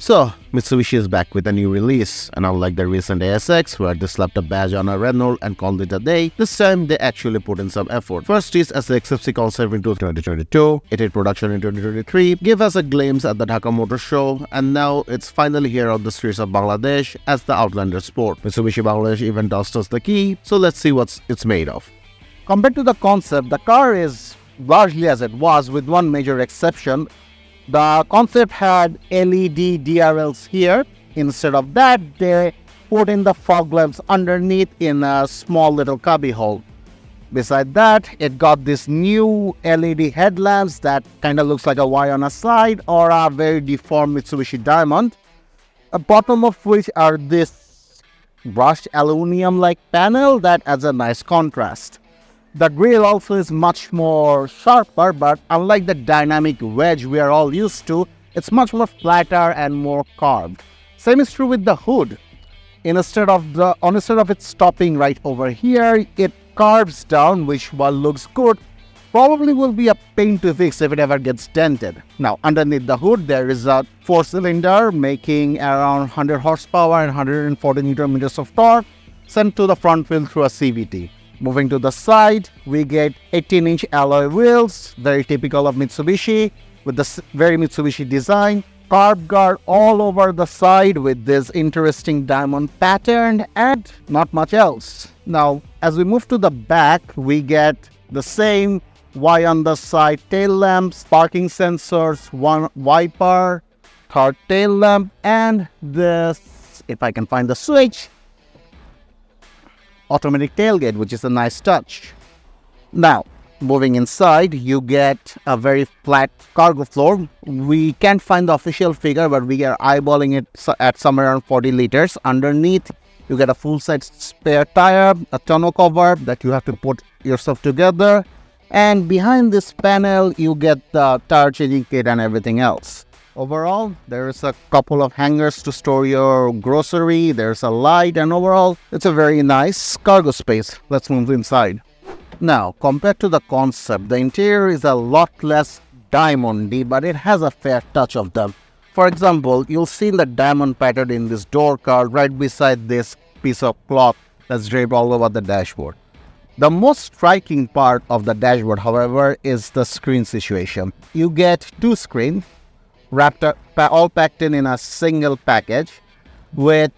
So, Mitsubishi is back with a new release, and unlike the recent ASX where they slapped a badge on a Renault and called it a day, this time they actually put in some effort. First is as the XFC concept into 2022, it hit production in 2023, gave us a glimpse at the Dhaka Motor Show, and now it's finally here on the streets of Bangladesh as the Outlander Sport. Mitsubishi Bangladesh even tossed us the key, so let's see what it's made of. Compared to the concept, the car is largely as it was, with one major exception. The concept had LED DRLs here. Instead of that, they put in the fog lamps underneath in a small little cubby hole. Beside that, it got this new LED headlamps that kind of looks like a Y on a side or a very deformed Mitsubishi diamond. At bottom of which are this brushed aluminum-like panel that adds a nice contrast. The grille also is much more sharper, but unlike the dynamic wedge we are all used to, it's much more flatter and more carved. Same is true with the hood. Instead of it stopping right over here, it carves down, which while looks good, probably will be a pain to fix if it ever gets dented. Now, underneath the hood, there is a 4-cylinder making around 100 horsepower and 140 Newton meters of torque, sent to the front wheel through a CVT. Moving to the side, we get 18-inch alloy wheels, very typical of Mitsubishi, with the very Mitsubishi design. Carb guard all over the side with this interesting diamond pattern, and not much else. Now, as we move to the back, we get the same Y on the side tail lamps, parking sensors, one wiper, third tail lamp, and this, if I can find the switch, automatic tailgate, which is a nice touch. Now, moving inside, you get a very flat cargo floor. We can't find the official figure, but we are eyeballing it at somewhere around 40 liters. Underneath, you get a full-size spare tire, a tonneau cover that you have to put yourself together. And behind this panel, you get the tire changing kit and everything else. Overall, there is a couple of hangers to store your grocery, there's a light, and overall, it's a very nice cargo space. Let's move inside. Now, compared to the concept, the interior is a lot less diamondy, but it has a fair touch of them. For example, you'll see the diamond pattern in this door card right beside this piece of cloth that's draped all over the dashboard. The most striking part of the dashboard, however, is the screen situation. You get two screens, wrapped up, all packed in a single package, with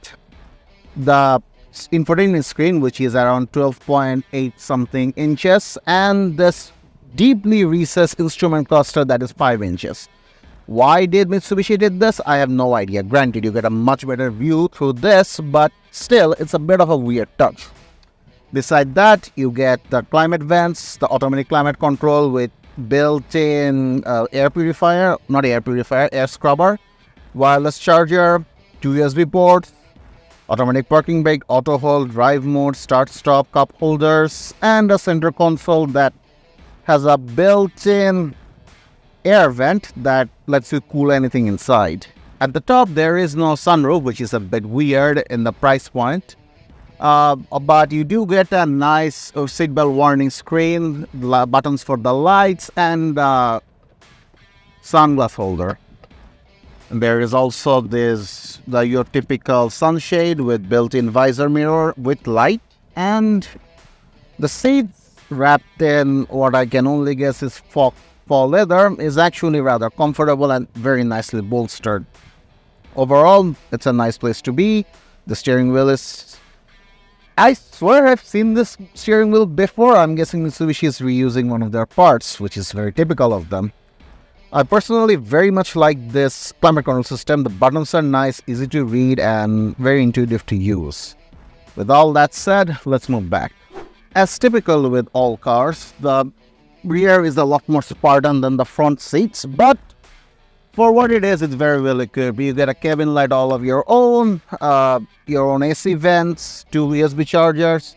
the infotainment screen, which is around 12.8 something inches, and this deeply recessed instrument cluster that is 5 inches. Why did Mitsubishi did this? I have no idea. Granted, you get a much better view through this, but still, it's a bit of a weird touch. Beside that, you get the climate vents, the automatic climate control with built-in air scrubber, wireless charger, 2 USB ports, automatic parking brake, auto hold, drive mode, start-stop, cup holders, and a center console that has a built-in air vent that lets you cool anything inside. At the top, there is no sunroof, which is a bit weird in the price point. But you do get a nice seatbelt warning screen, buttons for the lights, and sunglass holder. And there is also your typical sunshade with built-in visor mirror with light, and the seats wrapped in what I can only guess is faux leather is actually rather comfortable and very nicely bolstered. Overall, it's a nice place to be. The steering wheel is, I swear I've seen this steering wheel before. I'm guessing Mitsubishi is reusing one of their parts, which is very typical of them. I personally very much like this climate control system. The buttons are nice, easy to read, and very intuitive to use. With all that said, let's move back. As typical with all cars, the rear is a lot more Spartan than the front seats, but for what it is, it's very well equipped. You get a cabin light all of your own AC vents, 2 USB chargers,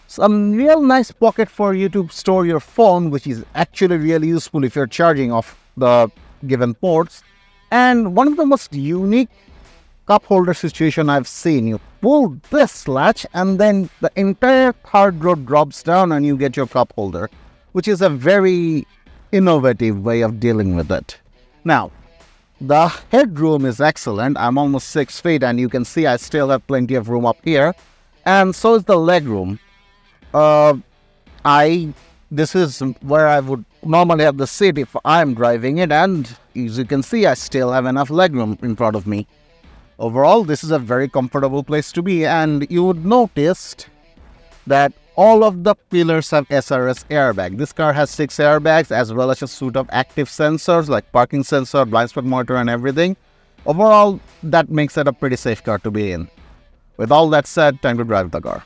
some real nice pocket for you to store your phone, which is actually really useful if you're charging off the given ports, and one of the most unique cup holder situation I've seen. You pull this latch and then the entire third row drops down and you get your cup holder, which is a very innovative way of dealing with it. Now, The headroom is excellent. I'm almost 6 feet and you can see I still have plenty of room up here. And so is the legroom. This is where I would normally have the seat if I'm driving it, and as you can see I still have enough legroom in front of me. Overall, this is a very comfortable place to be, and you would notice that all of the pillars have SRS airbag. This car has 6 airbags as well as a suite of active sensors like parking sensor, blind spot monitor and everything. Overall, that makes it a pretty safe car to be in. With all that said, time to drive the car.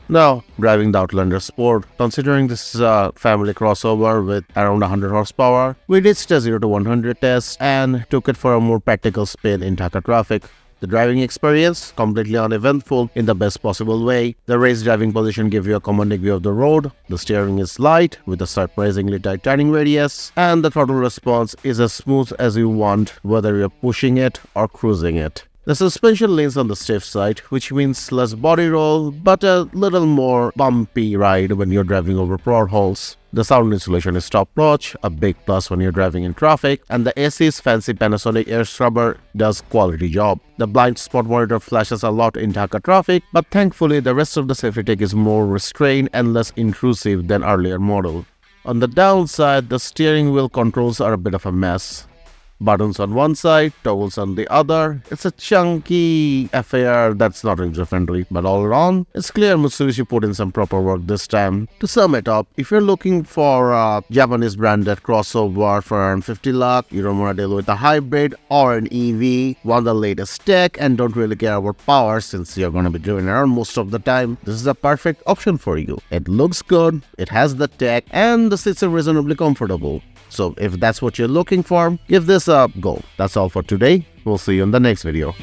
Now, driving the Outlander Sport. Considering this is a family crossover with around 100 horsepower, we ditched a 0 to 100 test and took it for a more practical spin in Dhaka traffic. The driving experience, completely uneventful in the best possible way. The raised driving position gives you a commanding view of the road. The steering is light with a surprisingly tight turning radius, and the throttle response is as smooth as you want, whether you're pushing it or cruising it. The suspension leans on the stiff side, which means less body roll, but a little more bumpy ride when you're driving over potholes. The sound insulation is top-notch, a big plus when you're driving in traffic, and the AC's fancy Panasonic air scrubber does quality job. The blind spot monitor flashes a lot in Dhaka traffic, but thankfully the rest of the safety tech is more restrained and less intrusive than earlier model. On the downside, the steering wheel controls are a bit of a mess. Buttons on one side, toggles on the other. It's a chunky affair that's not user-friendly, but all around, it's clear Mitsubishi put in some proper work this time. To sum it up, if you're looking for a Japanese branded crossover for around 50 lakh, you don't want to deal with a hybrid or an EV, want the latest tech and don't really care about power since you're going to be driving around most of the time, this is a perfect option for you. It looks good, it has the tech, and the seats are reasonably comfortable. So if that's what you're looking for, give this a go. That's all for today. We'll see you in the next video.